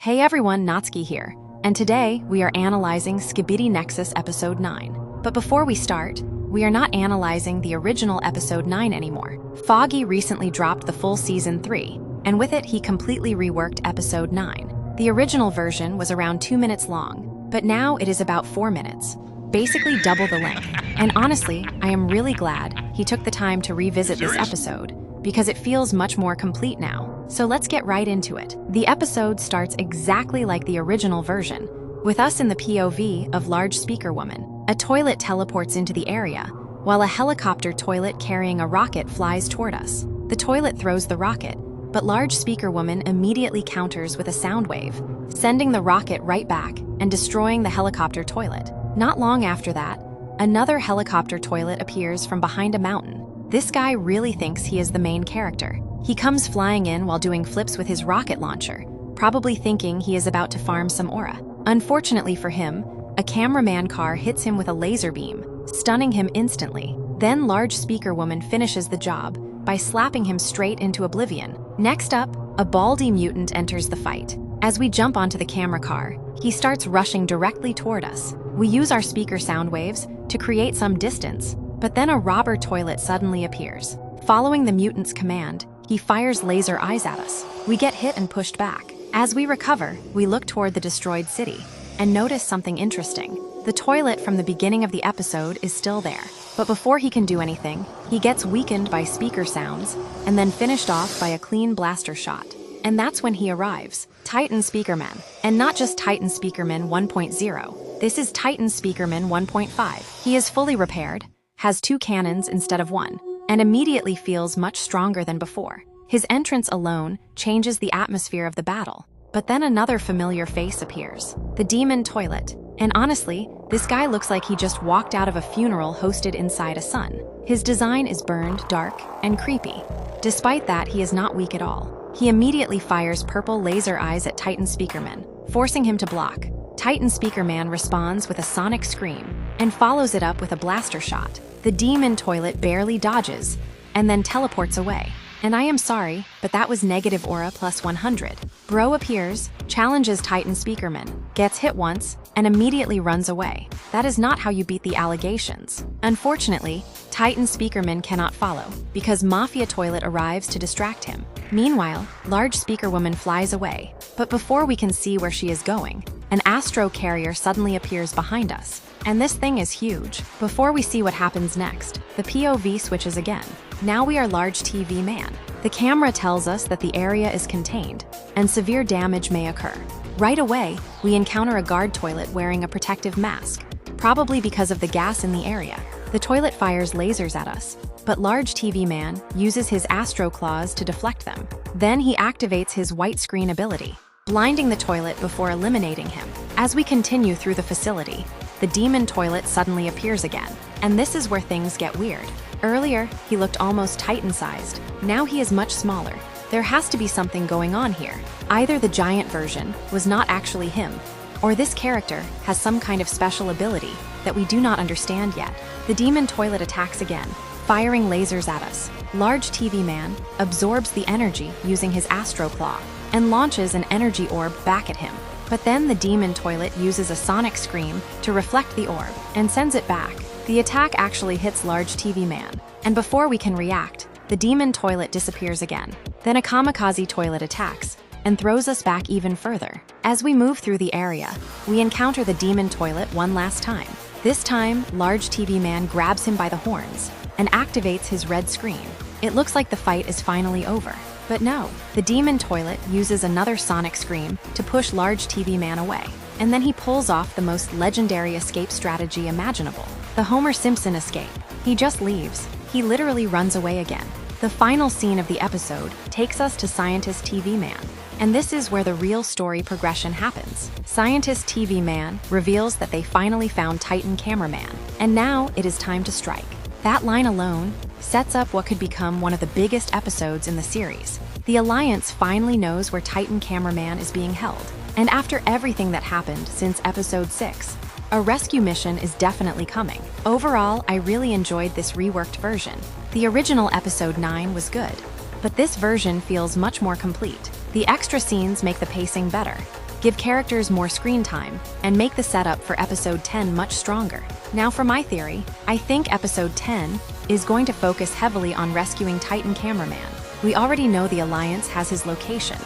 Hey everyone, Natsuki here, and today we are analyzing Skibidi Nexus Episode 9. But before we start, we are not analyzing the original Episode 9 anymore. Foggy recently dropped the full Season 3, and with it he completely reworked Episode 9. The original version was around 2 minutes long, but now it is about 4 minutes, basically double the length. And honestly, I am really glad he took the time to revisit this episode, because it feels much more complete now. So let's get right into it. The episode starts exactly like the original version, with us in the POV of Large Speaker Woman. A toilet teleports into the area, while a helicopter toilet carrying a rocket flies toward us. The toilet throws the rocket, but Large Speaker Woman immediately counters with a sound wave, sending the rocket right back and destroying the helicopter toilet. Not long after that, another helicopter toilet appears from behind a mountain. This guy really thinks he is the main character. He comes flying in while doing flips with his rocket launcher, probably thinking he is about to farm some aura. Unfortunately for him, a cameraman car hits him with a laser beam, stunning him instantly. Then Large Speaker Woman finishes the job by slapping him straight into oblivion. Next up, a baldy mutant enters the fight. As we jump onto the camera car, he starts rushing directly toward us. We use our speaker sound waves to create some distance, but then a robber toilet suddenly appears. Following the mutant's command, he fires laser eyes at us. We get hit and pushed back. As we recover, we look toward the destroyed city and notice something interesting. The toilet from the beginning of the episode is still there, but before he can do anything, he gets weakened by speaker sounds and then finished off by a clean blaster shot. And that's when he arrives, Titan Speakerman. And not just Titan Speakerman 1.0, this is Titan Speakerman 1.5. He is fully repaired, has 2 cannons instead of 1, and immediately feels much stronger than before. His entrance alone changes the atmosphere of the battle. But then another familiar face appears, the Demon Toilet. And honestly, this guy looks like he just walked out of a funeral hosted inside a sun. His design is burned, dark, and creepy. Despite that, he is not weak at all. He immediately fires purple laser eyes at Titan Speakerman, forcing him to block. Titan Speakerman responds with a sonic scream and follows it up with a blaster shot. The Demon Toilet barely dodges and then teleports away. And I am sorry, but that was negative aura plus 100. Bro appears, challenges Titan Speakerman, gets hit once, and immediately runs away. That is not how you beat the allegations. Unfortunately, Titan Speakerman cannot follow, because Mafia Toilet arrives to distract him. Meanwhile, Large Speaker Woman flies away, but before we can see where she is going, an Astro Carrier suddenly appears behind us. And this thing is huge. Before we see what happens next, the POV switches again. Now we are Large TV Man. The camera tells us that the area is contained, and severe damage may occur. Right away, we encounter a guard toilet wearing a protective mask, probably because of the gas in the area. The toilet fires lasers at us, but Large TV Man uses his Astro Claws to deflect them. Then he activates his white screen ability, blinding the toilet before eliminating him. As we continue through the facility, the Demon Toilet suddenly appears again, and this is where things get weird. Earlier, he looked almost Titan-sized. Now he is much smaller. There has to be something going on here. Either the giant version was not actually him, or this character has some kind of special ability that we do not understand yet. The Demon Toilet attacks again, firing lasers at us. Large TV Man absorbs the energy using his Astro Claw and launches an energy orb back at him. But then the Demon Toilet uses a sonic scream to reflect the orb and sends it back. The attack actually hits Large TV Man, and before we can react, the Demon Toilet disappears again. Then a Kamikaze Toilet attacks and throws us back even further. As we move through the area, we encounter the Demon Toilet one last time. This time, Large TV Man grabs him by the horns and activates his red screen. It looks like the fight is finally over. But no, the Demon Toilet uses another sonic scream to push Large TV Man away. And then he pulls off the most legendary escape strategy imaginable, the Homer Simpson escape. He just leaves. He literally runs away again. The final scene of the episode takes us to Scientist TV Man. And this is where the real story progression happens. Scientist TV Man reveals that they finally found Titan Cameraman, and now it is time to strike. That line alone sets up what could become one of the biggest episodes in the series. The Alliance finally knows where Titan Cameraman is being held. And after everything that happened since Episode 6, a rescue mission is definitely coming. Overall, I really enjoyed this reworked version. The original Episode 9 was good, but this version feels much more complete. The extra scenes make the pacing better, give characters more screen time, and make the setup for episode 10 much stronger. Now for my theory, I think episode 10 is going to focus heavily on rescuing Titan Cameraman. We already know the Alliance has his location,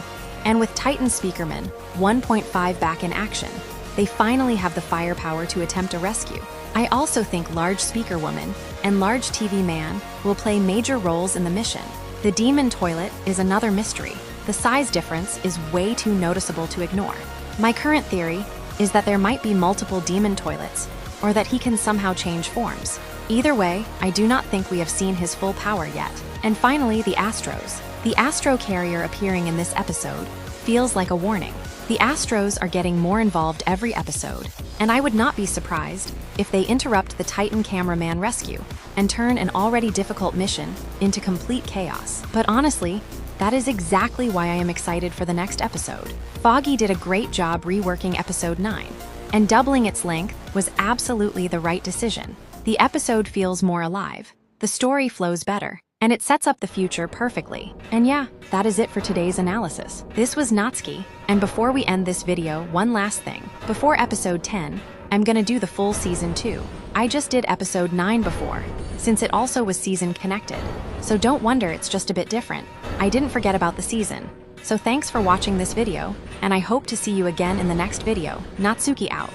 and with Titan Speakerman 1.5 back in action, they finally have the firepower to attempt a rescue. I also think Large Speaker Woman and Large TV Man will play major roles in the mission. The Demon Toilet is another mystery. The size difference is way too noticeable to ignore. My current theory is that there might be multiple Demon Toilets, or that he can somehow change forms. Either way, I do not think we have seen his full power yet. And finally, the Astros. The Astro carrier appearing in this episode feels like a warning. The Astros are getting more involved every episode, and I would not be surprised if they interrupt the Titan Cameraman rescue and turn an already difficult mission into complete chaos. But honestly, that is exactly why I am excited for the next episode. Foggy did a great job reworking episode 9, and doubling its length was absolutely the right decision. The episode feels more alive, the story flows better, and it sets up the future perfectly. And yeah, that is it for today's analysis. This was Natsuki, and before we end this video, one last thing. Before episode 10, I'm gonna do the full season 2. I just did episode 9 before, since it also was season connected. So don't wonder it's just a bit different. I didn't forget about the season. So thanks for watching this video, and I hope to see you again in the next video. Natsuki out.